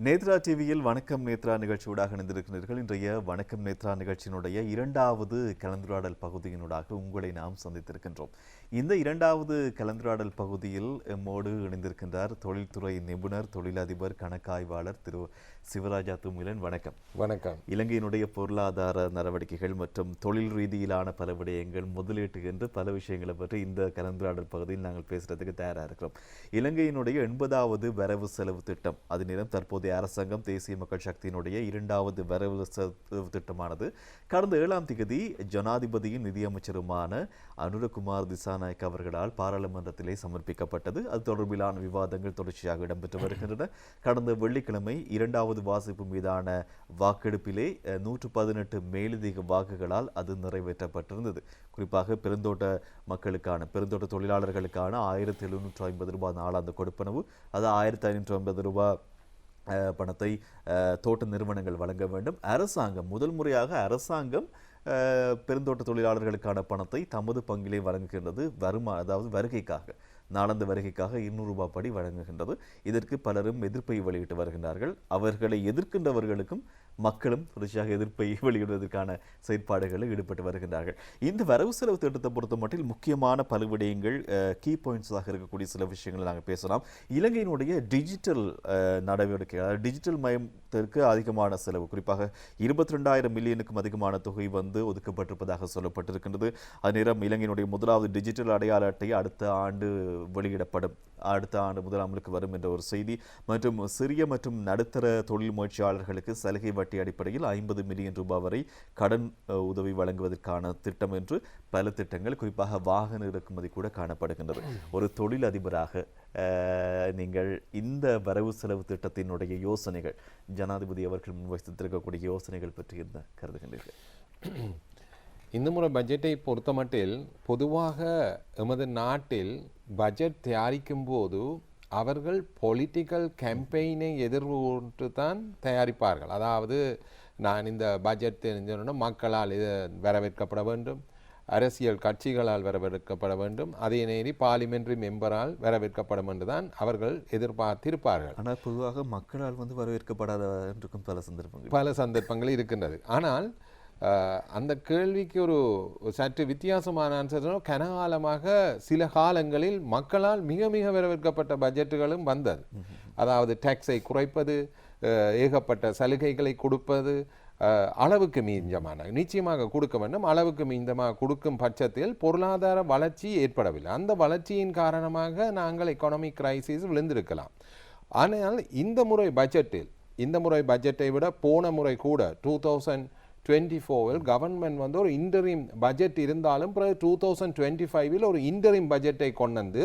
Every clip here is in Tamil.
நேத்ரா டிவியில் வணக்கம் நேத்ரா நிகழ்ச்சியூடாக இணைந்திருக்கிறீர்கள். இன்றைய வணக்கம் நேத்ரா நிகழ்ச்சியினுடைய இரண்டாவது கலந்துரையாடல் பகுதியினூடாக உங்களை நாம் சந்தித்திருக்கின்றோம். இந்த இரண்டாவது கலந்துரையாடல் பகுதியில் எம்மோடு இணைந்திருக்கின்றார் தொழில்துறை நிபுணர், தொழிலதிபர், கணக்காய்வாளர் திரு சிவராஜா துமிலன். வணக்கம். வணக்கம். இலங்கையினுடைய பொருளாதார நடவடிக்கைகள் மற்றும் தொழில் ரீதியிலான பல விடயங்கள், முதலீட்டு என்று பல விஷயங்களை பற்றி இந்த கலந்துரையாடல் பகுதியில் நாங்கள் பேசுறதுக்கு தயாராக இருக்கிறோம். இலங்கையினுடைய 80வது வரவு செலவு திட்டம், அது நேரம் தற்போதைய அரசாங்கம் தேசிய மக்கள் சக்தியினுடைய 2வது வரவு செலவு திட்டமானது கடந்த 7ஆம் தேதி ஜனாதிபதியின் நிதியமைச்சருமான அனுரகுமார் திசாநாயக் அவர்களால் பாராளுமன்றத்திலே சமர்ப்பிக்கப்பட்டது. அது தொடர்பிலான விவாதங்கள் தொடர்ச்சியாக இடம்பெற்று வருகின்றன. கடந்த வெள்ளிக்கிழமை 2வது வாசிப்பு மீதான வாக்கெடுப்பிலே 118 மேலதிக வாக்குகளால் அது நிறைவேற்றப்பட்டிருந்தது. குறிப்பாக பெருந்தோட்ட மக்களுக்கான, பெருந்தோட்ட தொழிலாளர்களுக்கான 1750 ரூபாய் நாளாந்த கொடுப்பனவு, அது 1550 ரூபாய் பணத்தை தோட்ட நிறுவனங்கள் வழங்க வேண்டும். அரசாங்கம் முதல் முறையாக பெருந்தோட்ட தொழிலாளர்களுக்கான பணத்தை தமது பங்கிலே வழங்குகின்றது. அதாவது வருகைக்காக, நாளந்த வருகைக்காக 200 ரூபாய் படி வழங்குகின்றது. இதற்கு பலரும் எதிர்ப்பை வெளியிட்டு வருகின்றார்கள். அவர்களை எதிர்க்கின்றவர்களுக்கும் மக்களும் தொடர்ச்சியாக எதிர்ப்பை வெளியிடுவதற்கான செயற்பாடுகளில் ஈடுபட்டு வருகின்றார்கள். இந்த வரவு செலவு திட்டத்தை பொறுத்த மட்டில் முக்கியமான பல விடயங்கள், கீ பாயிண்ட்ஸாக இருக்கக்கூடிய சில விஷயங்களை நாங்கள் பேசலாம். இலங்கையினுடைய டிஜிட்டல் நடவடிக்கை, டிஜிட்டல் மயத்திற்கு அதிகமான செலவு, குறிப்பாக 22,000 மில்லியனுக்கும் அதிகமான தொகை ஒதுக்கப்பட்டிருப்பதாக சொல்லப்பட்டிருக்கின்றது. அதேநேரம் இலங்கையினுடைய முதலாவது டிஜிட்டல் அடையாள அட்டை அடுத்த ஆண்டு வெளியிடப்படும், அடுத்த ஆண்டு முதலாமலுக்கு வரும் என்ற ஒரு செய்தி. மற்றும் சிறிய மற்றும் நடுத்தர தொழில் முயற்சியாளர்களுக்கு சலுகை வட்டி அடிப்படையில் 50 மில்லியன் ரூபாய் வரை கடன் உதவி வழங்குவதற்கான திட்டம் என்று பல திட்டங்கள், குறிப்பாக வாகன இறக்குமதி கூட காணப்படுகின்றது. ஒரு தொழில் அதிபராக நீங்கள் இந்த வரவு செலவு திட்டத்தினுடைய யோசனைகள், ஜனாதிபதி அவர்கள் முன்வைத்திருக்கக்கூடிய யோசனைகள் பற்றி என்ன கருதுகின்றீர்கள்? இந்த முறை பட்ஜெட்டை பொறுத்தமட்டில் பொதுவாக எமது நாட்டில் பட்ஜெட் தயாரிக்கும் போது அவர்கள் பொலிட்டிக்கல் கேம்பெயினை எதிர்கொண்டு தான் தயாரிப்பார்கள். அதாவது, நான் இந்த பட்ஜெட் தெரிஞ்சோன்னா மக்களால் இது வரவேற்கப்பட வேண்டும், அரசியல் கட்சிகளால் வரவேற்கப்பட வேண்டும், அதே நேரி பார்லிமெண்ட்ரி மெம்பரால் வரவேற்கப்படும் என்று தான் அவர்கள் எதிர்பார்த்திருப்பார்கள். ஆனால் பொதுவாக மக்களால் வரவேற்கப்படாத பல சந்தர்ப்பங்கள் இருக்கின்றது. ஆனால் அந்த கேள்விக்கு ஒரு சற்று வித்தியாசமான ஆன்சர், கனகாலமாக சில காலங்களில் மக்களால் மிக மிக வரவேற்கப்பட்ட பட்ஜெட்டுகளும் வந்தது. அதாவது டாக்ஸை குறைப்பது, ஏகப்பட்ட சலுகைகளை கொடுப்பது, அளவுக்கு மீஞ்சமான நிச்சயமாக கொடுக்க வேண்டும். அளவுக்கு மீந்தமாக கொடுக்கும் பட்சத்தில் பொருளாதார வளர்ச்சி ஏற்படவில்லை. அந்த வளர்ச்சியின் காரணமாக நாங்கள் எக்கானமிக் கிரைசிஸ் விழுந்திருக்கலாம். ஆனால் இந்த முறை பட்ஜெட்டை விட போன முறை கூட 2024 கவர்மெண்ட் ஒரு இன்டரிம் பட்ஜெட் இருந்தாலும் 2025 ஒரு இன்டரிம் பட்ஜெட்டை கொண்டு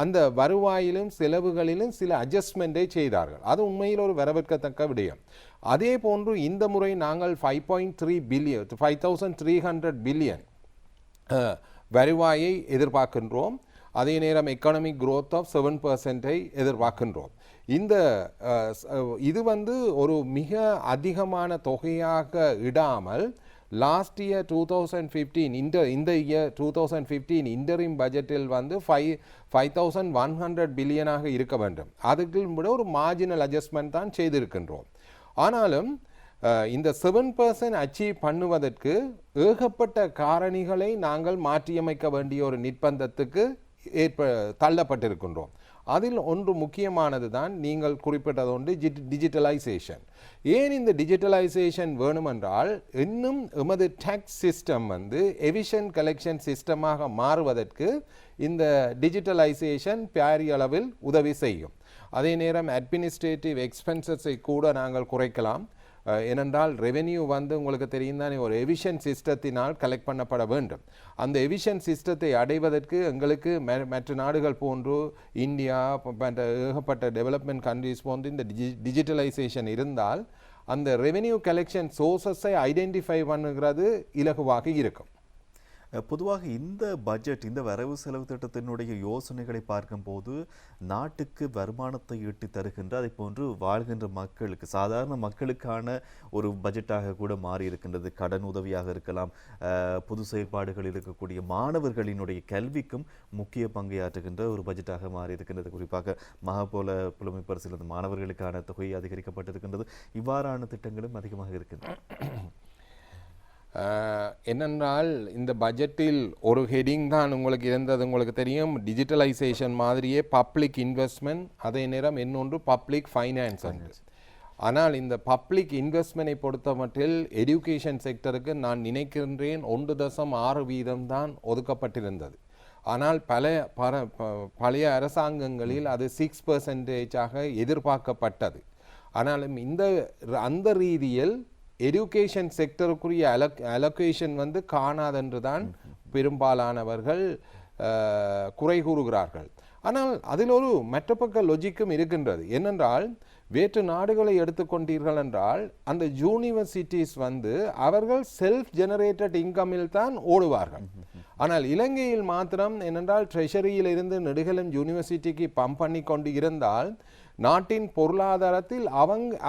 அந்த வருவாயிலும் செலவுகளிலும் சில அட்ஜஸ்ட்மெண்ட்டை செய்தார்கள். அது உண்மையில் ஒரு வரவேற்கத்தக்க விடயம். அதே போன்று இந்த முறை நாங்கள் 5.3 பில்லியன் 5,300 பில்லியன் வருவாயை எதிர்பார்க்கின்றோம். அதே நேரம் எக்கானமிக் growth ஆஃப் 7% எதிர்பார்க்கின்றோம். இது ஒரு மிக அதிகமான தொகையாக இடாமல் லாஸ்ட் இயர் 2015 இந்த இயர் 2015 இன்டரிம் பட்ஜெட்டில் 5,100 பில்லியனாக இருக்க வேண்டும். அதுக்கு விட ஒரு மார்ஜினல் அட்ஜஸ்ட்மெண்ட் தான் செய்திருக்கின்றோம். ஆனாலும் இந்த 7% அச்சீவ் பண்ணுவதற்கு ஏகப்பட்ட காரணிகளை நாங்கள் மாற்றியமைக்க வேண்டிய ஒரு நிர்பந்தத்துக்கு தள்ளப்பட்டிருக்கின்றோம். அதில் ஒன்று முக்கியமானது தான் நீங்கள் குறிப்பிட்டது ஒன்று, டிஜிட்டலைசேஷன். ஏன் இந்த டிஜிட்டலைசேஷன் வேணுமென்றால், இன்னும் எமது டேக்ஸ் சிஸ்டம் எவிஷன் கலெக்ஷன் சிஸ்டமாக மாறுவதற்கு இந்த டிஜிட்டலைசேஷன் பாரிய அளவில் உதவி செய்யும். அதே நேரம் அட்மினிஸ்ட்ரேட்டிவ் எக்ஸ்பென்சஸை கூட நாங்கள் குறைக்கலாம். ஏனென்றால் ரெவென்யூ உங்களுக்கு தெரியும் தானே, ஒரு எவிஷன் சிஸ்டத்தினால் கலெக்ட் பண்ணப்பட வேண்டும். அந்த எவிஷன் சிஸ்டத்தை அடைவதற்கு எங்களுக்கு மற்ற நாடுகள் போன்று இந்தியா ஏகப்பட்ட டெவலப்மெண்ட் கண்ட்ரிஸ் போன்று இந்த டிஜிட்டலைசேஷன் இருந்தால் அந்த ரெவென்யூ கலெக்ஷன் சோர்சஸை ஐடென்டிஃபை பண்ணுகிறது இலகுவாக இருக்கும். பொதுவாக இந்த பட்ஜெட், இந்த வரவு செலவு திட்டத்தினுடைய யோசனைகளை பார்க்கும்போது நாட்டுக்கு வருமானத்தை ஈட்டி தருகின்ற, அதை போன்று வாழ்கின்ற மக்களுக்கு, சாதாரண மக்களுக்கான ஒரு பட்ஜெட்டாக கூட மாறி இருக்கின்றது. கடன் உதவியாக இருக்கலாம், பொது செயற்பாடுகளில் இருக்கக்கூடிய மாணவர்களினுடைய கல்விக்கும் முக்கிய பங்கை ஆற்றுகின்ற ஒரு பட்ஜெட்டாக மாறி இருக்கின்றது. குறிப்பாக மகாபோல புலமை பரிசில் மாணவர்களுக்கான தொகை அதிகரிக்கப்பட்டிருக்கின்றது. இவ்வாறான திட்டங்களும் அதிகமாக இருக்கின்றன. என்னென்றால் இந்த பட்ஜெட்டில் ஒரு ஹெடிங் தான் உங்களுக்கு இருந்தது. உங்களுக்கு தெரியும், டிஜிட்டலைசேஷன் மாதிரியே பப்ளிக் இன்வெஸ்ட்மெண்ட், அதே நேரம் இன்னொன்று பப்ளிக் ஃபைனான்ஸ். ஆனால் இந்த பப்ளிக் இன்வெஸ்ட்மெண்ட்டை பொறுத்த மட்டில் எஜுகேஷன் செக்டருக்கு நான் நினைக்கின்றேன் 1.6% தான் ஒதுக்கப்பட்டிருந்தது. ஆனால் பழைய அரசாங்கங்களில் அது 6% எதிர்பார்க்கப்பட்டது. ஆனாலும் அந்த ரீதியில் எஜுகேஷன் செக்டருக்குரிய அலோகேஷன் காணாதென்று தான் பெரும்பாலானவர்கள் குறை கூறுகிறார்கள். ஆனால் அதில் ஒரு மற்ற பக்க லொஜிக்கும் இருக்கின்றது. ஏனென்றால் வேற்று நாடுகளை எடுத்துக்கொண்டீர்கள் என்றால் அந்த யூனிவர்சிட்டிஸ் அவர்கள் செல்ஃப் ஜெனரேட்டட் இன்கமில் தான் ஓடுவார்கள். ஆனால் இலங்கையில் மாத்திரம் என்னென்றால் ட்ரெஷரியில் இருந்து நெடுகலம் யூனிவர்சிட்டிக்கு பம்ப் பண்ணி கொண்டு இருந்தால் நாட்டின் பொருளாதாரத்தில்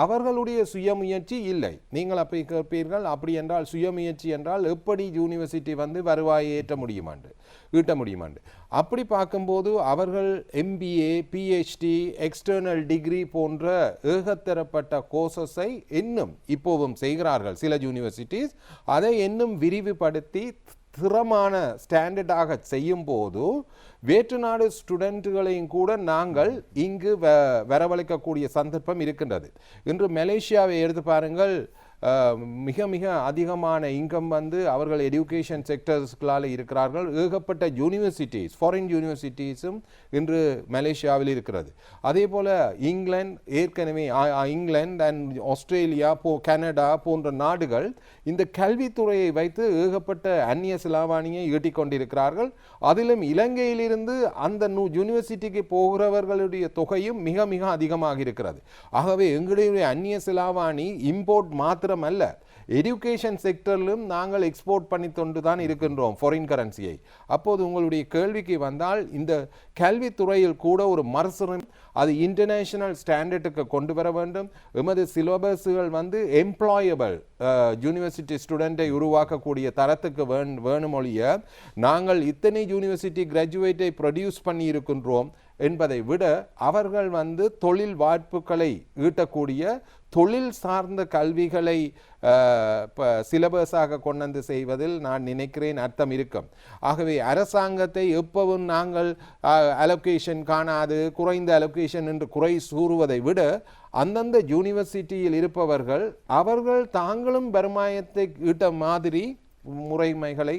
அவர்களுடைய சுயமுயற்சி இல்லை. நீங்கள் அப்படி கேட்பீர்கள், அப்படி என்றால் சுயமுயற்சி என்றால் எப்படி யூனிவர்சிட்டி வருவாயை ஈட்ட முடியுமாண்டு. அப்படி பார்க்கும்போது அவர்கள் MBA, PhD, எக்ஸ்டர்னல் டிகிரி போன்ற ஏகத்தரப்பட்ட கோர்சஸை இன்னும் இப்போவும் செய்கிறார்கள் சில யூனிவர்சிட்டிஸ். அதை இன்னும் விரிவுபடுத்தி திறமான ஸ்டாண்டர்டாக செய்யும் போது வேற்று நாடு ஸ்டூடெண்ட்டுகளையும் கூட நாங்கள் இங்கு வரவழைக்கக்கூடிய சந்தர்ப்பம் இருக்கின்றது. இன்று மலேசியாவை எடுத்து பாருங்கள், மிக மிக அதிகமான இன்கம் அவர்கள் எஜுகேஷன் செக்டர்ஸ்களால் இருக்கிறார்கள். ஏகப்பட்ட யூனிவர்சிட்டிஸ், ஃபாரின் யூனிவர்சிட்டிஸும் இன்று மலேசியாவில் இருக்கிறது. அதே போல் ஏற்கனவே இங்கிலாந்து அண்ட் ஆஸ்திரேலியா, கனடா போன்ற நாடுகள் இந்த கல்வித்துறையை வைத்து ஏகப்பட்ட அந்நிய செலாவணியை ஈட்டிக்கொண்டிருக்கிறார்கள். அதிலும் இலங்கையிலிருந்து அந்த யூனிவர்சிட்டிக்கு போகிறவர்களுடைய தொகையும் மிக மிக அதிகமாக இருக்கிறது. ஆகவே எங்களுடைய அந்நிய செலாவணி இம்போர்ட் மாத்திரமல்ல, எஜுகேஷன் செக்டரிலும் நாங்கள் எக்ஸ்போர்ட் பண்ணி கொண்டு தான் இருக்கின்றோம் ஃபாரின் கரன்சியை. அப்போது உங்களுடைய கேள்விக்கு வந்தால் இந்த கல்வித்துறையில் கூட ஒரு மறுசீரமைப்பு, அது இன்டர்நேஷனல் ஸ்டாண்டர்டுக்கு கொண்டு வர வேண்டும். எமது சிலபஸ்கள் எம்ப்ளாயபிள் யூனிவர்சிட்டி ஸ்டூடெண்ட்டை உருவாக்கக்கூடிய தரத்துக்கு வேணுமொழிய நாங்கள் இத்தனை யூனிவர்சிட்டி கிராஜுவேட்டை ப்ரொடியூஸ் பண்ணி இருக்கின்றோம் என்பதை விட அவர்கள் தொழில் வாய்ப்புகளை ஈட்டக்கூடிய தொழில் சார்ந்த கல்விகளை சிலபஸாக கொண்டு செய்வதில் நான் நினைக்கிறேன் அர்த்தம் இருக்கும். ஆகவே அரசாங்கத்தை எப்பவும் நாங்கள் அலோகேஷன் காணாது, குறைந்த அலோகேஷன் என்று குறை கூறுவதை விட அந்தந்த யூனிவர்சிட்டியில் இருப்பவர்கள் அவர்கள் தாங்களும் வருமானத்தை ஈட்ட மாதிரி முறைமைகளை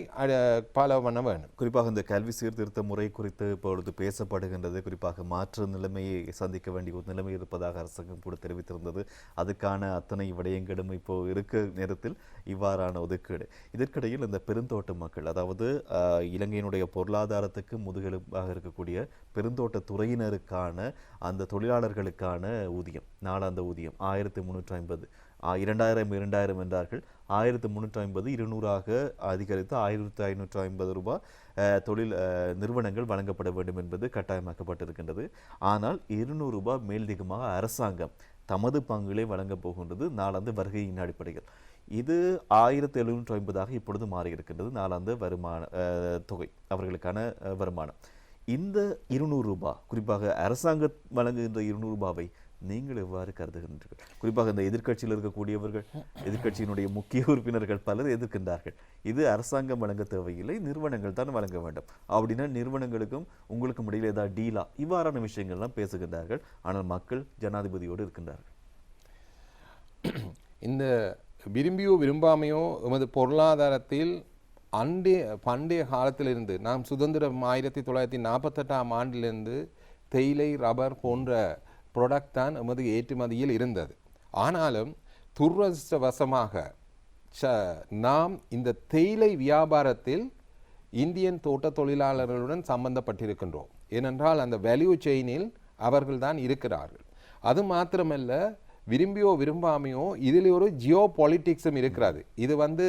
பல பண்ண வேண்டும். குறிப்பாக இந்த கல்வி சீர்திருத்த முறை குறித்து இப்பொழுது பேசப்படுகின்றது. குறிப்பாக மாற்று நிலைமையை சந்திக்க வேண்டிய ஒரு நிலைமை இருப்பதாக அரசாங்கம் கூட தெரிவித்திருந்தது. அதுக்கான அத்தனை விடயங்களும் இப்போ இருக்க நேரத்தில் இவ்வாறான ஒதுக்கீடு. இதற்கிடையில் இந்த பெருந்தோட்ட மக்கள், அதாவது இலங்கையினுடைய பொருளாதாரத்துக்கு முதுகெலும்பாக இருக்கக்கூடிய பெருந்தோட்ட துறையினருக்கான அந்த தொழிலாளர்களுக்கான ஊதியம், நாளாந்த ஊதியம் 1350, 2000 என்றார்கள், 1350 200ஆக அதிகரித்து 1550 ரூபாய் தொழில் நிறுவனங்கள் வழங்கப்பட வேண்டும் என்பது கட்டாயமாக்கப்பட்டிருக்கின்றது. ஆனால் 200 ரூபாய் மேல்திகமாக அரசாங்கம் தமது பங்குகளை வழங்கப் போகின்றது நாளாந்து வருகையின் அடிப்படையில். இது 1750ஆக இப்பொழுது மாறியிருக்கின்றது நாளாந்து வருமான தொகை, அவர்களுக்கான வருமானம். இந்த 200 ரூபாய், குறிப்பாக அரசாங்கம் வழங்குகின்ற 200 ரூபாவை நீங்கள் எவ்வாறு கருதுகின்றீர்கள்? குறிப்பாக இந்த எதிர்க்கட்சியில் இருக்கக்கூடியவர்கள், எதிர்க்கட்சியினுடைய முக்கிய உறுப்பினர்கள் பலர் எதிர்க்கின்றார்கள். இது அரசாங்கம் வழங்க தேவையில்லை, நிறுவனங்கள் தான் வழங்க வேண்டும். அப்படின்னா நிறுவனங்களுக்கும் உங்களுக்கும் இடையில் ஏதாவது டீலா, இவ்வாறான விஷயங்கள்லாம் பேசுகின்றார்கள். ஆனால் மக்கள் ஜனாதிபதியோடு இருக்கின்றார்கள். இந்த விரும்பியோ விரும்பாமையோ எமது பொருளாதாரத்தில் பண்டைய காலத்திலிருந்து, நாம் சுதந்திரம் 1948ஆம் ஆண்டிலிருந்து தேயிலை, ரப்பர் போன்ற ப்ராடக்ட் தான் எமது ஏற்றுமதியில் இருந்தது. ஆனாலும் துரதிர்ஷ்டவசமாக நாம் இந்த தேயிலை வியாபாரத்தில் இந்தியன் தோட்ட தொழிலாளர்களுடன் சம்பந்தப்பட்டிருக்கின்றோம். ஏனென்றால் அந்த வேல்யூ செயினில் அவர்கள் தான் இருக்கிறார்கள். அது மாத்திரமல்ல, விரும்பியோ விரும்பாமையோ இதில் ஒரு ஜியோ பாலிட்டிக்ஸும் இருக்கிறது. இது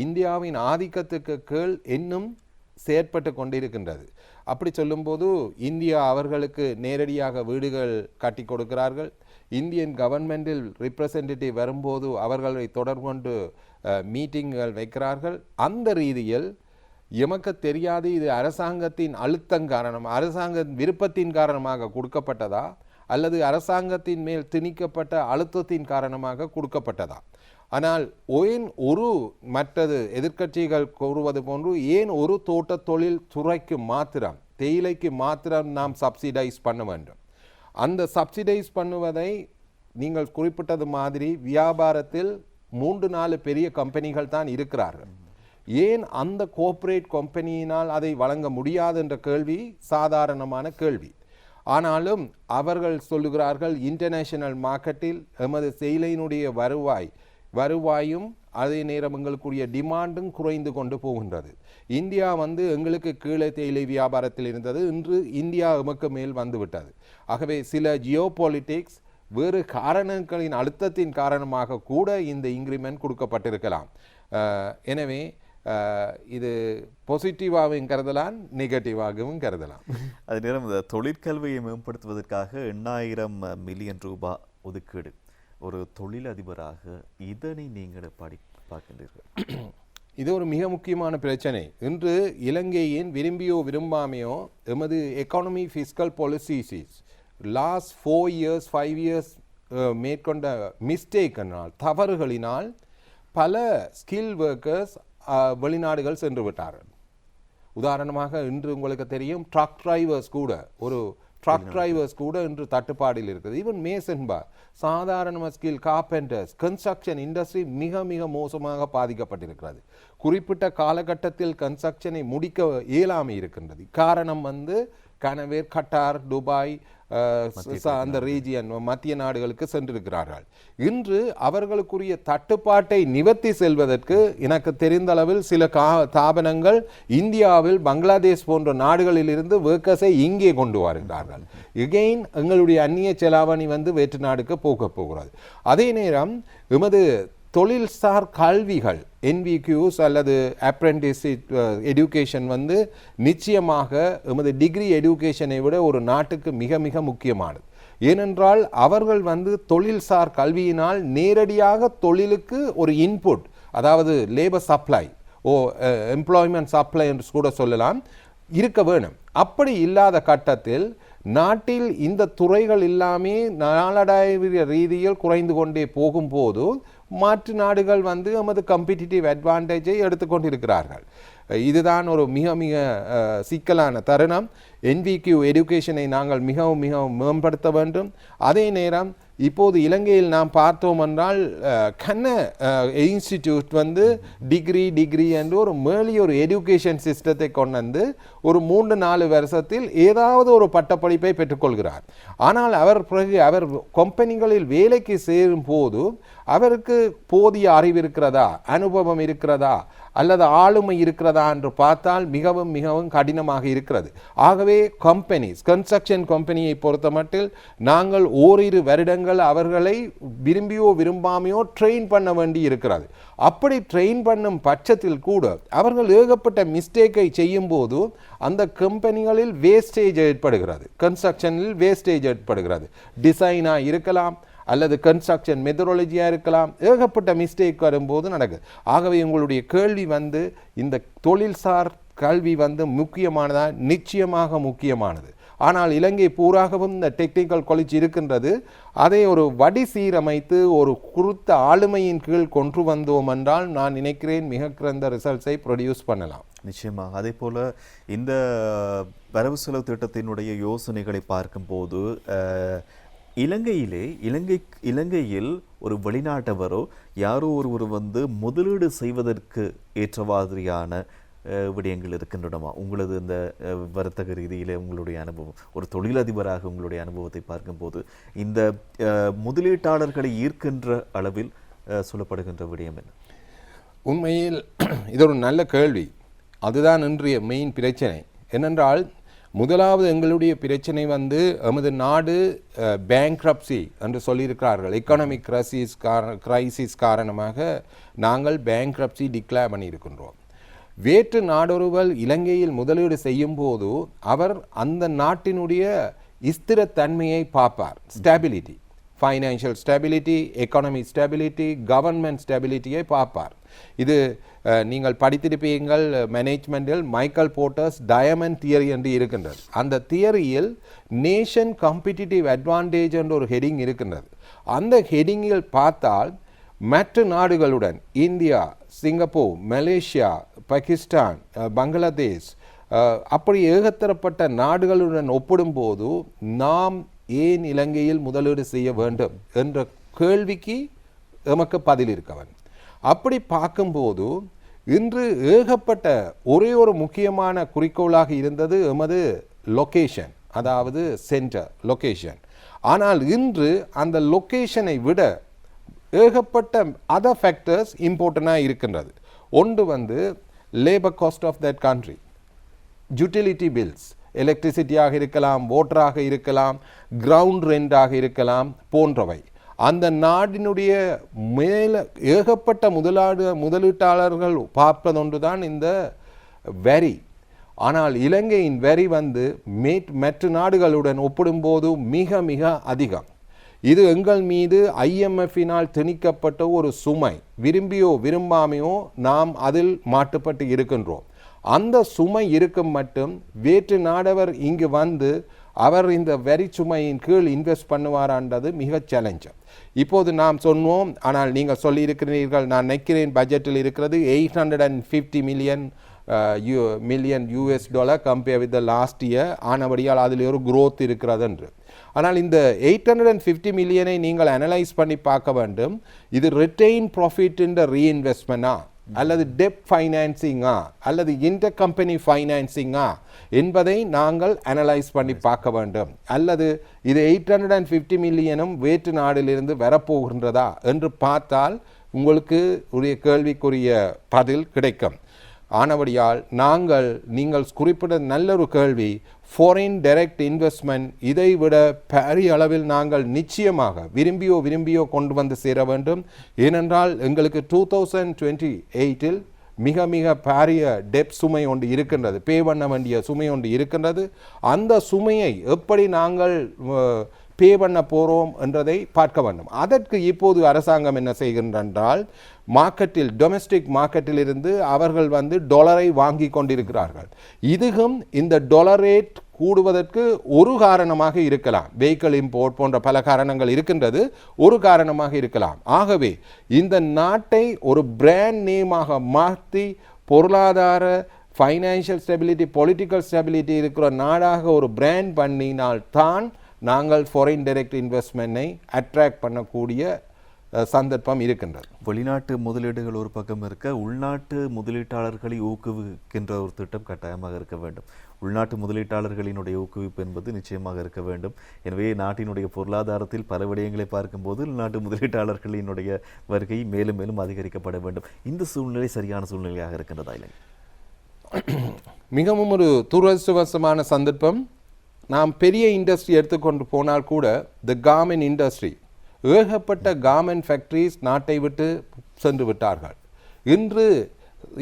இந்தியாவின் ஆதிக்கத்துக்கு கீழ் இன்னும் செயற்பட்டு கொண்டிருக்கின்றது. அப்படி சொல்லும்போது இந்தியா அவர்களுக்கு நேரடியாக வீடுகள் கட்டி கொடுக்கிறார்கள். இந்தியன் கவர்மெண்டில் ரிப்ரசன்டேட்டிவ் வரும்போது அவர்களை தொடர்பு கொண்டு மீட்டிங்கள் வைக்கிறார்கள். அந்த ரீதியில் எமக்கு தெரியாது இது அரசாங்கத்தின் அழுத்தம் காரணம், அரசாங்க விருப்பத்தின் காரணமாக கொடுக்கப்பட்டதா அல்லது அரசாங்கத்தின் மேல் திணிக்கப்பட்ட அழுத்தத்தின் காரணமாக கொடுக்கப்பட்டதா. ஆனால் ஏன் மற்றது எதிர்க்கட்சிகள் கூறுவது போன்று ஏன் ஒரு தோட்ட தொழில் துறைக்கு மாத்திரம், தேயிலைக்கு மாத்திரம் நாம் சப்சிடைஸ் பண்ண வேண்டும்? அந்த சப்சிடைஸ் பண்ணுவதை நீங்கள் குறிப்பிட்டது மாதிரி வியாபாரத்தில் 3-4 பெரிய கம்பெனிகள் தான் இருக்கிறார்கள். ஏன் அந்த கோஆபரேட் கம்பெனியினால் அதை வழங்க முடியாது என்ற கேள்வி சாதாரணமான கேள்வி. ஆனாலும் அவர்கள் சொல்லுகிறார்கள் இன்டர்நேஷனல் மார்க்கெட்டில் எமது தேயிலையினுடைய வருவாயும் அதே நேரம் எங்களுக்குரிய டிமாண்டும் குறைந்து கொண்டு போகின்றது. இந்தியா எங்களுக்கு கீழே தேயிலை வியாபாரத்தில் இருந்தது, இன்று இந்தியா எமக்கு மேல் வந்துவிட்டது. ஆகவே சில ஜியோ பாலிட்டிக்ஸ் வேறு காரணங்களின் அழுத்தத்தின் காரணமாக கூட இந்த இன்க்ரிமெண்ட் கொடுக்கப்பட்டிருக்கலாம். எனவே இது பாசிட்டிவாகவும் கருதலாம், நெகட்டிவாகவும் கருதலாம். அதே நேரம் இந்த தொழிற்கல்வியை மேம்படுத்துவதற்காக 8,000 மில்லியன் ரூபாய் ஒதுக்கீடு, ஒரு தொழிலதிபராக இதனை நீங்கள் பார்க்கின்றீர்கள்? இது ஒரு மிக முக்கியமான பிரச்சனை. இன்று இலங்கையின் விரும்பியோ விரும்பாமையோ எமது economy fiscal policies last 4 years 5 years மேற்கொண்ட மிஸ்டேக்கினால், தவறுகளினால் பல ஸ்கில் ஒர்க்கர்ஸ் வெளிநாடுகள் சென்று விட்டார்கள். உதாரணமாக இன்று உங்களுக்கு தெரியும் ட்ரக் டிரைவர்ஸ் கூட இன்று தட்டுப்பாடில் இருக்குது. ஈவன் மேசன் பார், சாதாரண ஸ்கில் கார்பெண்டர்ஸ், கன்ஸ்ட்ரக்ஷன் இண்டஸ்ட்ரி மிக மிக மோசமாக பாதிக்கப்பட்டிருக்கிறது. குறிப்பிட்ட காலகட்டத்தில் கன்ஸ்ட்ரக்ஷனை முடிக்க இயலாமை இருக்கின்றது. காரணம் கனவேர், கட்டார், துபாய், அந்த ரீஜியன் மத்திய நாடுகளுக்கு சென்றிருக்கிறார்கள். இன்று அவர்களுக்குரிய தட்டுப்பாட்டை நிவர்த்தி செல்வதற்கு எனக்கு தெரிந்த அளவில் சில தாபனங்கள் இந்தியாவில், பங்களாதேஷ் போன்ற நாடுகளில் இருந்து ஒர்க்கர்ஸை இங்கே கொண்டு வருகிறார்கள். எகெயின் எங்களுடைய அந்நிய செலாவணி வேற்று நாடுக்கு போகிறது. அதே நேரம் எமது தொழில்சார் கல்விகள் NVQs அல்லது அப்ரெண்டிஸ்ஷிப் எடுகேஷன் நிச்சயமாக எமது டிகிரி எடுகேஷனை விட ஒரு நாட்டுக்கு மிக மிக முக்கியமானது. ஏனென்றால் அவர்கள் தொழில்சார் கல்வியினால் நேரடியாக தொழிலுக்கு ஒரு இன்புட், அதாவது லேபர் சப்ளை எம்ப்ளாய்மெண்ட் சப்ளை என்று கூட சொல்லலாம், இருக்க வேணும். அப்படி இல்லாத கட்டத்தில் நாட்டில் இந்த துறைகள் எல்லாமே நாளடைவிய ரீதியில் குறைந்து கொண்டே போகும்போது மாற்று நாடுகள் நமது காம்படிட்டிவ் அட்வான்டேஜை எடுத்துக்கொண்டிருக்கிறார்கள். இதுதான் ஒரு மிக மிக சிக்கலான தருணம். NVQ எடுகேஷனை நாங்கள் மிகவும் மிகவும் மேம்படுத்த வேண்டும். அதே நேரம் இப்போது இலங்கையில் நாம் பார்த்தோம் என்றால் கண்ண இன்ஸ்டிடியூட் டிகிரி என்று ஒரு மேலிய எடுகேஷன் சிஸ்டத்தை கொண்டு ஒரு 3-4 வருஷத்தில் ஏதாவது ஒரு பட்டப்படிப்பை பெற்றுக்கொள்கிறார். ஆனால் அவர் கம்பெனிகளில் வேலைக்கு சேரும் போது அவருக்கு போதிய அறிவு இருக்கிறதா, அனுபவம் இருக்கிறதா, அல்லது ஆளுமை இருக்கிறதா என்று பார்த்தால் மிகவும் மிகவும் கடினமாக இருக்கிறது. ஆகவே கன்ஸ்ட்ரக்ஷன் கம்பெனியை பொறுத்தமட்டில் நாங்கள் ஓரிரு வருடங்கள் அவர்களை விரும்பியோ விரும்பாமையோ ட்ரெயின் பண்ண வேண்டி இருக்கிறது. அப்படி ட்ரெயின் பண்ணும் பட்சத்தில் கூட அவர்கள் ஏகப்பட்ட மிஸ்டேக்கை செய்யும் போது அந்த கம்பெனிகளில் வேஸ்டேஜ் ஏற்படுகிறது, கன்ஸ்ட்ரக்ஷனில் வேஸ்டேஜ் ஏற்படுகிறது. டிசைனாக இருக்கலாம் அல்லது கன்ஸ்ட்ரக்ஷன் மெத்தடாலஜியாக இருக்கலாம், ஏகப்பட்ட மிஸ்டேக் வரும்போது நடக்குது. ஆகவே உங்களுடைய கேள்வி இந்த தொழில்சார் கல்வி முக்கியமானதா? நிச்சயமாக முக்கியமானது. ஆனால் இலங்கை பூராகவும் இந்த டெக்னிக்கல் காலேஜ் இருக்கின்றது. அதை ஒரு வடி சீரமைத்து ஒரு குறித்த ஆளுமையின் கீழ் கொண்டு வந்தோம் என்றால் நான் நினைக்கிறேன் மிக சிறந்த ரிசல்ட்ஸை ப்ரொடியூஸ் பண்ணலாம். நிச்சயமாக. அதே போல இந்த வரவு செலவு திட்டத்தினுடைய யோசனைகளை பார்க்கும்போது இலங்கையில் ஒரு வெளிநாட்டவரோ யாரோ ஒருவர் முதலீடு செய்வதற்கு ஏற்ற மாதிரியான விடயங்கள் இருக்கின்றனமா? உங்களது இந்த வர்த்தக ரீதியிலே உங்களுடைய அனுபவம், ஒரு தொழிலதிபராக உங்களுடைய அனுபவத்தை பார்க்கும்போது இந்த முதலீட்டாளர்களை ஈர்க்கின்ற அளவில் சொல்லப்படுகின்ற விடயம் என்ன? உண்மையில் இது ஒரு நல்ல கேள்வி. அதுதான் இன்றைய மெயின் பிரச்சனை. என்னென்றால் முதலாவது எங்களுடைய பிரச்சனை வந்து எமது நாடு பேங்க்ரப்சி என்று சொல்லியிருக்கிறார்கள். எக்கனாமிக் கிரைசிஸ் காரணமாக நாங்கள் பேங்க்ரப்சி டிக்ளேர் பண்ணியிருக்கின்றோம். வேற்று நாடொருவர் இலங்கையில் முதலீடு செய்யும் போது அவர் அந்த நாட்டினுடைய ஸ்திரத்தன்மையை பார்ப்பார். Stability, financial stability, economic stability, government ஸ்டெபிலிட்டியை பார்ப்பார். இது நீங்கள் படித்திருப்பீங்கள் மேனேஜ்மெண்டில் மைக்கேல் போர்ட்டர்ஸ் டயமண்ட் தியரி என்று இருக்கின்றது. அந்த தியரியில் நேஷன் காம்படிட்டிவ் அட்வான்டேஜ் என்ற ஒரு ஹெடிங் இருக்கின்றது. அந்த ஹெடிங்கில் பார்த்தால் மற்ற நாடுகளுடன் India, Singapore, Malaysia, Pakistan, Bangladesh அப்படி ஏகத்தரப்பட்ட நாடுகளுடன் ஒப்பிடும்போது நாம் ஏன் இலங்கையில் முதலீடு செய்ய வேண்டும் என்ற கேள்விக்கு எமக்கு பதில் இருக்கவன். அப்படி பார்க்கும்போது இன்று ஏகப்பட்ட ஒரே ஒரு முக்கியமான குறிக்கோளாக இருந்தது எமது லொக்கேஷன், அதாவது சென்டர் லொக்கேஷன். ஆனால் இன்று அந்த லொக்கேஷனை விட ஏகப்பட்ட அதர் ஃபேக்டர்ஸ் இம்பார்ட்டண்டாக இருக்கின்றது. ஒன்று வந்து labour cost of that country, utility bills, எலக்ட்ரிசிட்டியாக இருக்கலாம், வாட்டராக இருக்கலாம், கிரவுண்ட் ரெண்டாக இருக்கலாம் போன்றவை. அந்த நாட்டினுடைய மேல ஏகப்பட்ட முதலீட்டாளர்கள் பார்ப்பதொன்று தான் இந்த வரி. ஆனால் இலங்கையின் வரி வந்து மற்ற நாடுகளுடன் ஒப்பிடும்போது மிக மிக அதிகம். இது எங்கள் மீது IMF-இனால் திணிக்கப்பட்ட ஒரு சுமை. விரும்பியோ விரும்பாமையோ நாம் அதில் மாட்டுப்பட்டு இருக்கின்றோம். அந்த சுமை இருக்கும் மட்டும் வேற்று நாடவர் இங்கு வந்து அவர் இந்த வரி சுமையின் கீழ் இன்வெஸ்ட் பண்ணுவாரான்றது மிக சேலஞ்சம். இப்போது நாம் சொன்னோம், ஆனால் நீங்கள் சொல்லியிருக்கிறீர்கள், நான் நினைக்கிறேன் பட்ஜெட்டில் இருக்கிறது $850 million US compare with the last year. ஆனபடியால் அதில் ஒரு growth இருக்கிறது என்று. ஆனால் இந்த 850 மில்லியனை நீங்கள் அனலைஸ் பண்ணி பார்க்க வேண்டும். இது ரிட்டைன் ப்ராஃபிட் என்ற ரீஇன்வெஸ்ட்மெண்டா அல்லது டெப் ஃபைனான்சிங்கா அல்லது இன்டர் கம்பெனி ஃபைனான்சிங்கா என்பதை நாங்கள் அனலைஸ் பண்ணி பார்க்க வேண்டும். அல்லது இது 850 மில்லியனும் வேற்று நாடிலிருந்து வரப்போகின்றதா என்று பார்த்தால் உங்களுக்கு உரிய கேள்விக்குரிய பதில் கிடைக்கும். ஆனபடியால் நீங்கள் குறிப்பிட்ட நல்லொரு கேள்வி, ஃபாரின் டைரக்ட் இன்வெஸ்ட்மெண்ட் இதை விட பெரிய அளவில் நாங்கள் நிச்சயமாக விரும்பியோ கொண்டு வந்து சேர வேண்டும். ஏனென்றால் எங்களுக்கு 2028 மிக மிக பெரிய டெப் சுமை ஒன்று இருக்கின்றது, பே பண்ண வேண்டிய சுமை ஒன்று இருக்கின்றது. அந்த சுமையை எப்படி நாங்கள் பே பண்ண போகிறோம் என்றதை பார்க்க வேண்டும். அதற்கு இப்போது அரசாங்கம் என்ன செய்கின்றால், மார்க்கெட்டில் டொமெஸ்டிக் மார்க்கெட்டில் இருந்து அவர்கள் வந்து டாலரை வாங்கி கொண்டிருக்கிறார்கள். இதுவும் இந்த டாலர் ரேட் கூடுவதற்கு ஒரு காரணமாக இருக்கலாம். வெஹிக்கிள் இம்போர்ட் போன்ற பல காரணங்கள் இருக்கின்றது, ஒரு காரணமாக இருக்கலாம். ஆகவே இந்த நாட்டை ஒரு பிராண்ட் நேமாக மாற்றி பொருளாதார ஃபைனான்ஷியல் ஸ்டெபிலிட்டி, பொலிட்டிக்கல் ஸ்டெபிலிட்டி இருக்கிற நாடாக ஒரு பிராண்ட் பண்ணினால் தான் நாங்கள் ஃபாரின் டைரக்ட் இன்வெஸ்ட்மெண்ட்டை அட்ராக்ட் பண்ணக்கூடிய சந்தர்ப்பம் இருக்கின்றது. வெளிநாட்டு முதலீடுகள் ஒரு பக்கம் இருக்க, உள்நாட்டு முதலீட்டாளர்களை ஊக்குவிக்கின்ற ஒரு திட்டம் கட்டாயமாக இருக்க வேண்டும். உள்நாட்டு முதலீட்டாளர்களினுடைய ஊக்குவிப்பு என்பது நிச்சயமாக இருக்க வேண்டும். எனவே நாட்டினுடைய பொருளாதாரத்தில் பல விடயங்களை பார்க்கும்போது உள்நாட்டு முதலீட்டாளர்களினுடைய வருகை மேலும் மேலும் அதிகரிக்கப்பட வேண்டும். இந்த சூழ்நிலை சரியான சூழ்நிலையாக இருக்கின்றதா? இல்லை, மிகவும் ஒரு துரதிர்ஷ்டவசமான சந்தர்ப்பம். நாம் பெரிய இண்டஸ்ட்ரி எடுத்துக்கொண்டு போனால் கூட த கார்மெண்ட் இண்டஸ்ட்ரி, ஏகப்பட்ட கார்மெண்ட் ஃபேக்ட்ரிஸ் நாட்டை விட்டு சென்று விட்டார்கள். இன்று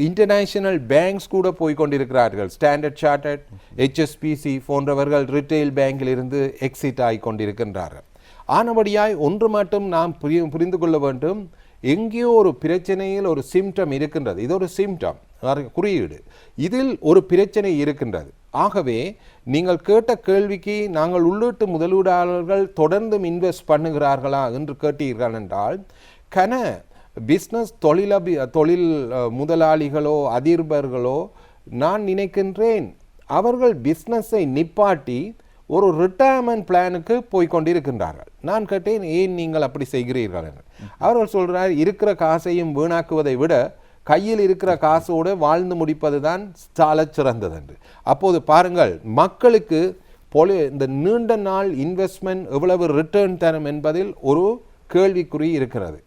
இன்டர்நேஷனல் பேங்க்ஸ் கூட போய்கொண்டிருக்கிறார்கள். ஸ்டாண்டர்ட் சார்ட்டர்ட், HSBC போன்றவர்கள் ரிட்டெயில் பேங்கில் இருந்து எக்ஸிட் ஆகி கொண்டிருக்கின்றார்கள். ஆனபடியாய் ஒன்று மட்டும் நாம் புரிந்து கொள்ள வேண்டும், எங்கேயோ ஒரு பிரச்சனையில் ஒரு சிம்டம் இருக்கின்றது. இது ஒரு சிம்டம் குறியீடு, இதில் ஒரு பிரச்சனை இருக்கின்றது. ஆகவே நீங்கள் கேட்ட கேள்விக்கு நாங்கள் உள்ளீட்டு முதலீடாளர்கள் தொடர்ந்து இன்வெஸ்ட் பண்ணுகிறார்களா என்று கேட்டீர்கள் என்றால், பிஸ்னஸ் தொழில் முதலாளிகளோ அதிபர்களோ நான் நினைக்கின்றேன் அவர்கள் பிஸ்னஸை நிப்பாட்டி ஒரு ரிட்டையர்மெண்ட் பிளானுக்கு போய்கொண்டிருக்கின்றார்கள். நான் கேட்டேன், ஏன் நீங்கள் அப்படி செய்கிறீர்கள் என்று. அவர்கள் சொல்கிறார், இருக்கிற காசையும் வீணாக்குவதை விட கையில் இருக்கிற காசோடு வாழ்ந்து முடிப்பது தான் சால சிறந்தது என்று. அப்போது பாருங்கள், மக்களுக்கு இந்த நீண்ட நாள் இன்வெஸ்ட்மெண்ட் எவ்வளவு ரிட்டர்ன் தரும் என்பதில் ஒரு கேள்விக்குறி இருக்கிறது.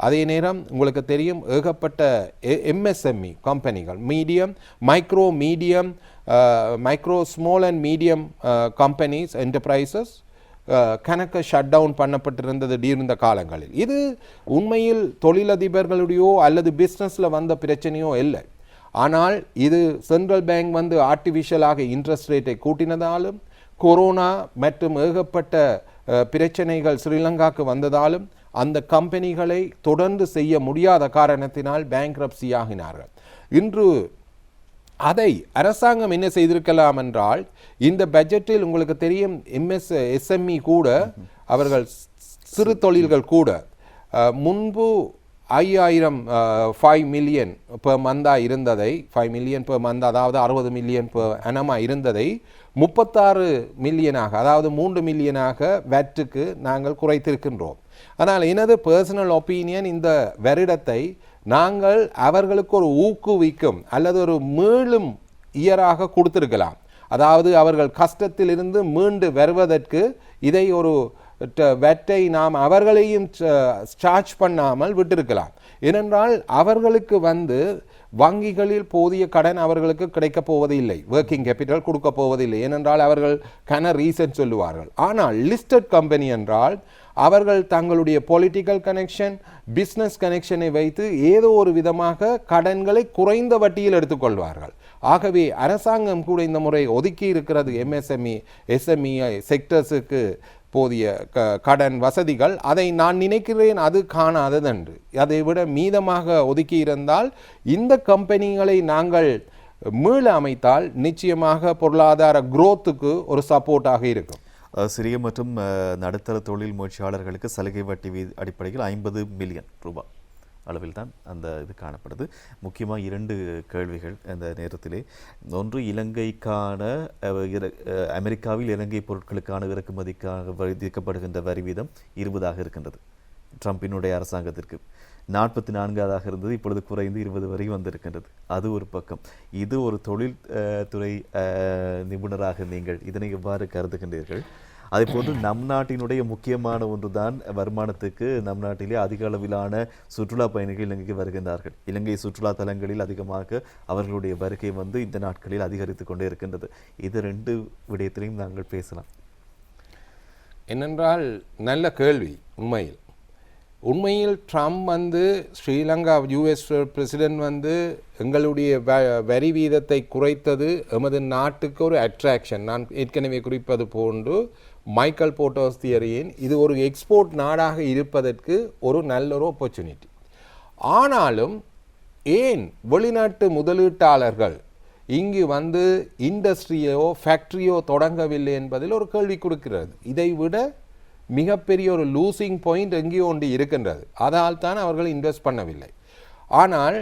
அதே நேரம் உங்களுக்கு தெரியும், ஏகப்பட்ட MSME கம்பெனிகள், micro medium micro small and medium companies enterprises கணக்கு ஷட் டவுன் பண்ணப்பட்டிருந்தது இருந்த காலங்களில். இது உண்மையில் தொழிலதிபர்களுடையோ அல்லது பிஸ்னஸில் வந்த பிரச்சனையோ இல்லை. ஆனால் இது சென்ட்ரல் பேங்க் வந்து ஆர்டிஃபிஷியலாக இன்ட்ரெஸ்ட் ரேட்டை கூட்டினதாலும் கொரோனா மற்றும் ஏகப்பட்ட பிரச்சனைகள் ஸ்ரீலங்காவுக்கு வந்ததாலும் அந்த கம்பெனிகளை தொடர்ந்து செய்ய முடியாத காரணத்தினால் பேங்க்ரப்சி ஆகினார்கள். இன்று அதை அரசாங்கம் என்ன செய்திருக்கலாம் என்றால், இந்த பட்ஜெட்டில் உங்களுக்கு தெரியும் எஸ்எம்இ கூட அவர்கள் சிறு தொழில்கள் கூட முன்பு 5000 5 மில்லியன் பெர் மந்தாக இருந்ததை 5 மில்லியன் பெர் மந்த் அதாவது 60 மில்லியன் பெர் அனமாக இருந்ததை 36 மில்லியனாக அதாவது 3 மில்லியனாக வேட்டுக்கு நாங்கள் குறைத்திருக்கின்றோம். ஆனால் எனது பர்சனல் ஒப்பீனியன், இந்த வருடத்தை நாங்கள் அவர்களுக்கு ஒரு ஊக்குவிக்கும் அல்லது ஒரு மீளும் இயராக கொடுத்திருக்கலாம். அதாவது அவர்கள் கஷ்டத்திலிருந்து மீண்டு வருவதற்கு இதை ஒரு வெட்டை நாம் அவர்களையும் சார்ஜ் பண்ணாமல் விட்டிருக்கலாம். ஏனென்றால் அவர்களுக்கு வந்து வங்கிகளில் போதிய கடன் அவர்களுக்கு கிடைக்கப் போவதில்லை, ஒர்க்கிங் கேபிட்டல் கொடுக்க போவதில்லை. ஏனென்றால் அவர்கள் ரீசன் சொல்லுவார்கள். ஆனால் லிஸ்டட் கம்பெனி என்றால் அவர்கள் தங்களுடைய பொலிட்டிக்கல் கனெக்ஷன் பிஸ்னஸ் கனெக்ஷனை வைத்து ஏதோ ஒரு விதமாக கடன்களை குறைந்த வட்டியில் எடுத்துக்கொள்வார்கள். ஆகவே அரசாங்கம் கூட இந்த முறை ஒதுக்கி இருக்கிறது எம்எஸ்எம்இ எஸ்எம்இ செக்டர்ஸுக்கு போதிய கடன் வசதிகள். அதை நான் நினைக்கிறேன் அது காணாததென்று. அதை விட மீதமாக ஒதுக்கி இருந்தால் இந்த கம்பெனிகளை நாங்கள் மீள அமைத்தால் நிச்சயமாக பொருளாதார குரோத்துக்கு ஒரு சப்போர்ட்டாக இருக்கும். சிறிய மற்றும் நடுத்தர தொழில் முயற்சியாளர்களுக்கு சலுகை வட்டி அடிப்படையில் 50 மில்லியன் ரூபாய் அளவில் தான் அந்த இது காணப்படுது. முக்கியமாக 2 கேள்விகள் இந்த நேரத்திலே. ஒன்று, இலங்கைக்கான அமெரிக்காவில் இலங்கை பொருட்களுக்கான இறக்குமதிக்காக விதிக்கப்படுகின்ற வரி வீதம் 20 இருக்கின்றது. ட்ரம்பினுடைய அரசாங்கத்திற்கு 44 இருந்தது, இப்பொழுது குறைந்து 20 வரை வந்திருக்கின்றது. அது ஒரு பக்கம். இது ஒரு தொழில் துறை நிபுணராக நீங்கள் இதனை எவ்வாறு கருதுகின்றீர்கள்? அதே போன்று நம் நாட்டினுடைய முக்கியமான ஒன்றுதான் வருமானத்துக்கு நம் நாட்டிலே அதிக அளவிலான சுற்றுலா பயணிகள் இலங்கைக்கு வருகின்றார்கள். இலங்கை சுற்றுலா தலங்களில் அதிகமாக அவர்களுடைய வருகை வந்து இந்த நாட்களில் அதிகரித்து கொண்டே இருக்கின்றது. இது 2 விடயத்திலையும் நாங்கள் பேசலாம். என்னென்றால் நல்ல கேள்வி. உண்மையில் ட்ரம்ப் வந்து ஸ்ரீலங்கா யூஎஸ் பிரசிடென்ட் வந்து எங்களுடைய வரி வீதத்தை குறைத்தது எமது நாட்டுக்கு ஒரு அட்ராக்ஷன். நான் ஏற்கனவே குறிப்பது போன்று மைக்கேல் போர்ட்டர்ஸ் தியரியின் இது ஒரு எக்ஸ்போர்ட் நாடாக இருப்பதற்கு ஒரு நல்ல ஒரு ஆப்பர்ச்சுனிட்டி. ஆனாலும் ஏன் வெளிநாட்டு முதலீட்டாளர்கள் இங்கு வந்து இண்டஸ்ட்ரியோ ஃபேக்ட்ரியோ தொடங்கவில்லை என்பதில் ஒரு கேள்வி கொடுக்கிறது. இதை விட மிகப்பெரிய ஒரு லூசிங் பாயிண்ட் எங்கேயோ ஒன்று இருக்கின்றது. அதனால் தான் அவர்கள் இன்வெஸ்ட் பண்ணவில்லை. ஆனால்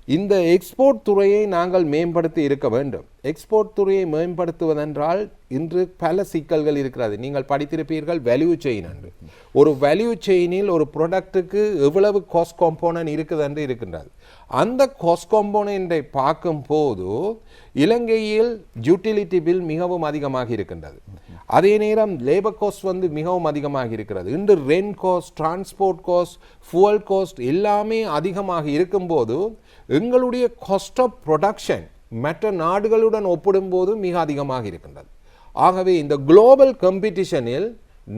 இந்த எக்ஸ்போர்ட் துறையை நாங்கள் மேம்படுத்தி இருக்க வேண்டும். எக்ஸ்போர்ட் துறையை மேம்படுத்துவதென்றால் இன்று பல சிக்கல்கள் இருக்கிறது. நீங்கள் படித்திருப்பீர்கள் வேல்யூ செயின் என்று. ஒரு வேல்யூ செயினில் ஒரு ப்ராடக்ட்டுக்கு எவ்வளவு காஸ்ட் காம்போனன்ட் இருக்குது என்று இருக்கின்றது. அந்த காஸ்ட் காம்போனன்ட்டை பார்க்கும்போது இலங்கையில் யூட்டிலிட்டி பில் மிகவும் அதிகமாக இருக்கின்றது. அதே நேரம் லேபர் காஸ்ட் வந்து மிகவும் அதிகமாக இருக்கிறது. இன்று rent cost, transport cost, fuel cost எல்லாமே அதிகமாக இருக்கும்போது எங்களுடைய காஸ்ட் ஆஃப் ப்ரொடக்ஷன் மற்ற நாடுகளுடன் ஒப்பிடும்போது மிக அதிகமாக இருக்கின்றது. ஆகவே இந்த குளோபல் காம்படிஷனில்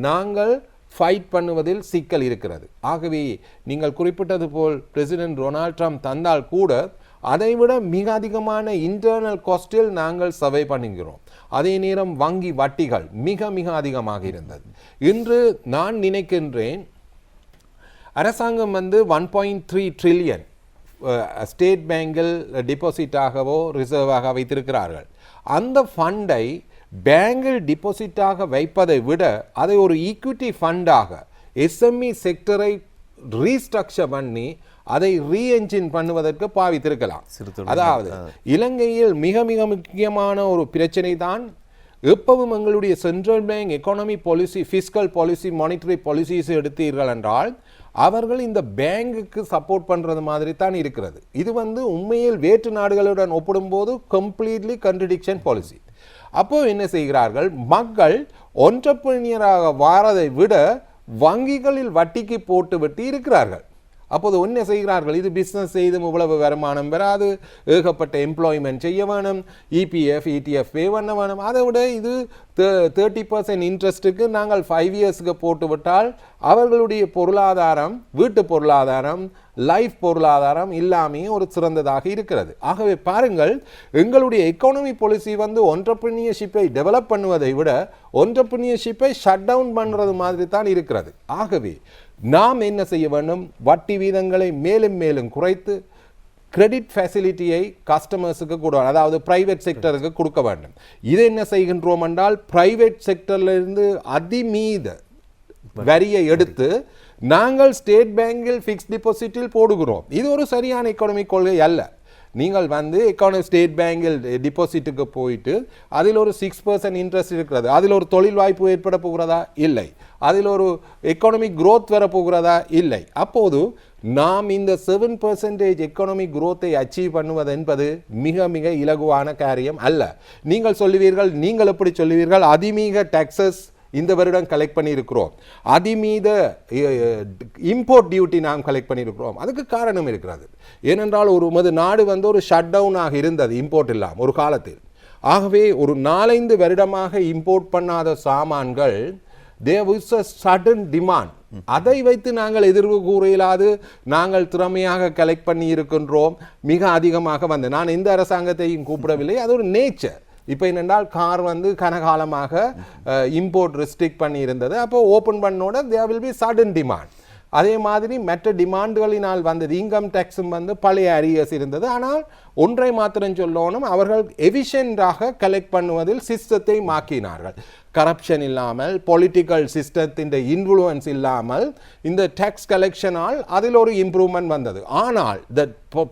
நாங்கள் ஃபைட் பண்ணுவதில் சிக்கல் இருக்கிறது. ஆகவே நீங்கள் குறிப்பிட்டது போல் பிரசிடென்ட் டொனால்ட் ட்ரம்ப் தந்தால் கூட அதைவிட மிக அதிகமான இன்டர்னல் காஸ்டில் நாங்கள் சர்வை பண்ணுகிறோம். அதே நேரம் வங்கி வட்டிகள் மிக மிக அதிகமாக இருந்தது. இன்று நான் நினைக்கின்றேன் அரசாங்கம் வந்து 1.3 ட்ரில்லியன் ஸ்டேட் பேங்கில் டிபாசிட்டாகவோ ரிசர்வாக வைத்திருக்கிறார்கள். அந்த ஃபண்டை பேங்கில் டிபாசிட்டாக வைப்பதை விட அதை ஒரு ஈக்விட்டி ஃபண்டாக எஸ்எம்இ செக்டரை ரீஸ்ட்ரக்சர் பண்ணி அதை ரீஎன்ஜின் பண்ணுவதற்கு பாவித்திருக்கலாம். அதாவது இலங்கையில் மிக மிக முக்கியமான ஒரு பிரச்சனை தான் எப்பவும் எங்களுடைய central bank economy policy, fiscal policy, monetary policies எடுத்தீர்கள் என்றால் அவர்கள் இந்த பேங்குக்கு சப்போர்ட் பண்ணுறது மாதிரி தான் இருக்கிறது. இது வந்து உண்மையில் வேற்று நாடுகளுடன் ஒப்பிடும்போது கம்ப்ளீட்லி கன்ட்ரடிக்ஷன் பாலிசி. அப்போ என்ன செய்கிறார்கள், மக்கள் ஒன்டர்பிரினியராக வாரதை விட வங்கிகளில் வட்டிக்கு போட்டு விட்டு இருக்கிறார்கள். அப்போது என்ன செய்கிறார்கள், இது பிஸ்னஸ் செய்தும் இவ்வளவு வருமானம் வராது, ஏகப்பட்ட எம்ப்ளாய்மெண்ட் செய்ய வேணும், இபிஎஃப் இடிஎஃப் பே பண்ண வேணும், அதை விட இது 30% இன்ட்ரெஸ்ட்டுக்கு நாங்கள் 5 இயர்ஸுக்கு போட்டுவிட்டால் அவர்களுடைய பொருளாதாரம், வீட்டு பொருளாதாரம், லைஃப் பொருளாதாரம் எல்லாமே ஒரு சிறந்ததாக இருக்கிறது. ஆகவே பாருங்கள், எங்களுடைய எக்கானமி பாலிசி வந்து ஒன்டர்பிரினியர்ஷிப்பை டெவலப் பண்ணுவதை விட ஒன்டர்பிரினியர்ஷிப்பை ஷட் டவுன் பண்ணுறது மாதிரி தான் இருக்கிறது. ஆகவே நாம் என்ன செய்ய வேண்டும், வட்டி வீதங்களை மேலும் மேலும் குறைத்து கிரெடிட் ஃபெசிலிட்டியை கஸ்டமர்ஸுக்கு கொடுக்க, அதாவது பிரைவேட் செக்டருக்கு கொடுக்க வேண்டும். இது என்ன செய்கின்றோம் என்றால், பிரைவேட் செக்டர்லேருந்து அதிமீத வரியை எடுத்து நாங்கள் ஸ்டேட் பேங்கில் ஃபிக்ஸ்ட் டிபாசிட்டில் போடுகிறோம். இது ஒரு சரியான எக்கானமிக் கொள்கை அல்ல. நீங்கள் வந்து ஸ்டேட் பேங்கில் டிபாசிட்டுக்கு போயிட்டு அதில் ஒரு 6% இன்ட்ரெஸ்ட் இருக்கிறது, அதில் ஒரு தொழில் வாய்ப்பு ஏற்பட போகிறதா? இல்லை. அதில் ஒரு எக்கானமிக் growth வரப்போகிறதா? இல்லை. அப்போது நாம் இந்த 7% எக்கானமிக் growth-ஐ அச்சீவ் பண்ணுவது என்பது மிக மிக இலகுவான காரியம் அல்ல. நீங்கள் சொல்லுவீர்கள், நீங்கள் எப்படி சொல்லுவீர்கள், அதிமீக டாக்ஸஸ் இந்த வருடம் கலெக்ட் பண்ணியிருக்கிறோம், அதிமீத இம்போர்ட் டியூட்டி நாம் கலெக்ட் பண்ணியிருக்கிறோம். அதுக்கு காரணம் இருக்கிறது. ஏனென்றால் ஒரு நாடு வந்து ஒரு ஷட் டவுனாக இருந்தது, இம்போர்ட் இல்லாமல் ஒரு காலத்தில். ஆகவே ஒரு 4-5 வருடமாக இம்போர்ட் பண்ணாத சாமான்கள், there was a sudden demand. அதை வைத்து நாங்கள் எதிர்வு கூற இயலாது, நாங்கள் திறமையாக கலெக்ட் பண்ணி இருக்கின்றோம், மிக அதிகமாக வந்து, நான் எந்த அரசாங்கத்தையும் கூப்பிடவில்லை, அது ஒரு நேச்சர். இப்போ என்னென்றால் கார் வந்து கனகாலமாக இம்போர்ட் ரெஸ்ட்ரிக்ட் பண்ணி இருந்தது, அப்போ open பண்ணோட there will be sudden demand. அதே மாதிரி மற்ற டிமாண்டுகளினால் வந்தது, இன்கம் டேக்ஸும் வந்து பழைய அரியர்ஸ் இருந்தது. ஆனால் ஒன்றை மாத்திரம் சொல்லணும், அவர்கள் எஃபிஷியண்டாக கலெக்ட் பண்ணுவதில் சிஸ்டத்தை மாற்றினார்கள். கரப்ஷன் இல்லாமல், பொலிட்டிக்கல் சிஸ்டத்தின் இன்ஃப்ளூயன்ஸ் இல்லாமல் இந்த டேக்ஸ் கலெக்ஷனால் அதில் ஒரு இம்ப்ரூவ்மெண்ட் வந்தது. ஆனால் த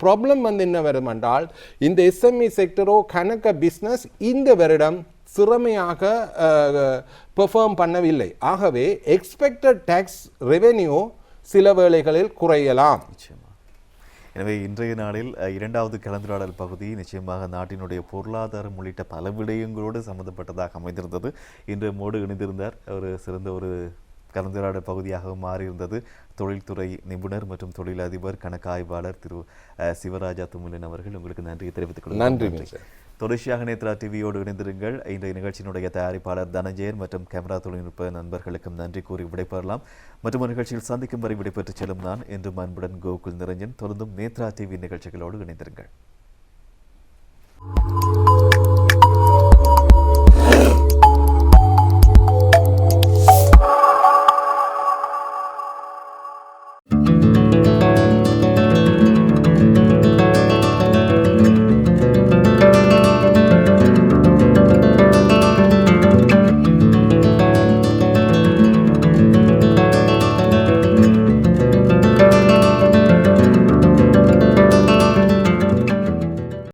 ப்ராப்ளம் வந்து என்ன வரும் என்றால், இந்த எஸ்எம்இ செக்டரோ கணக்க பிஸ்னஸ் இந்த வருடம் சிறமையாக பெர்ஃபார்ம் பண்ணவில்லை. ஆகவே எக்ஸ்பெக்டட் டேக்ஸ் ரெவென்யூ சில வேளைகளில் குறையலாம். எனவே இன்றைய நாளில் 2வது கலந்துரையாடல் பகுதி நிச்சயமாக நாட்டினுடைய பொருளாதாரம் உள்ளிட்ட பல விடயங்களோடு சம்பந்தப்பட்டதாக அமைந்திருந்தது. இன்று மோடு இணைந்திருந்தார், ஒரு சிறந்த ஒரு கலந்துரையாடல் பகுதியாக மாறியிருந்தது. தொழில்துறை நிபுணர் மற்றும் தொழிலதிபர் கணக்காய்வாளர் திரு சிவராஜா துமிலன் அவர்கள், உங்களுக்கு நன்றியை தெரிவித்துக் கொள்கிறேன். நன்றி. தொடர்ச்சியாக நேத்ரா டிவியோடு இணைந்திருங்கள். இன்றைய நிகழ்ச்சியினுடைய தயாரிப்பாளர் தனஞ்சயன் மற்றும் கேமரா தொழில்நுட்ப நண்பர்களுக்கும் நன்றி கூறி விடைபெறலாம். மற்றும் நிகழ்ச்சியில் சந்திக்கும் வரை விடைபெற்று செல்லும் நான் என்றும் அன்புடன் கோகுல் நிரஞ்சன். தொடர்ந்தும் நேத்ரா டிவி நிகழ்ச்சிகளோடு இணைந்திருங்கள்.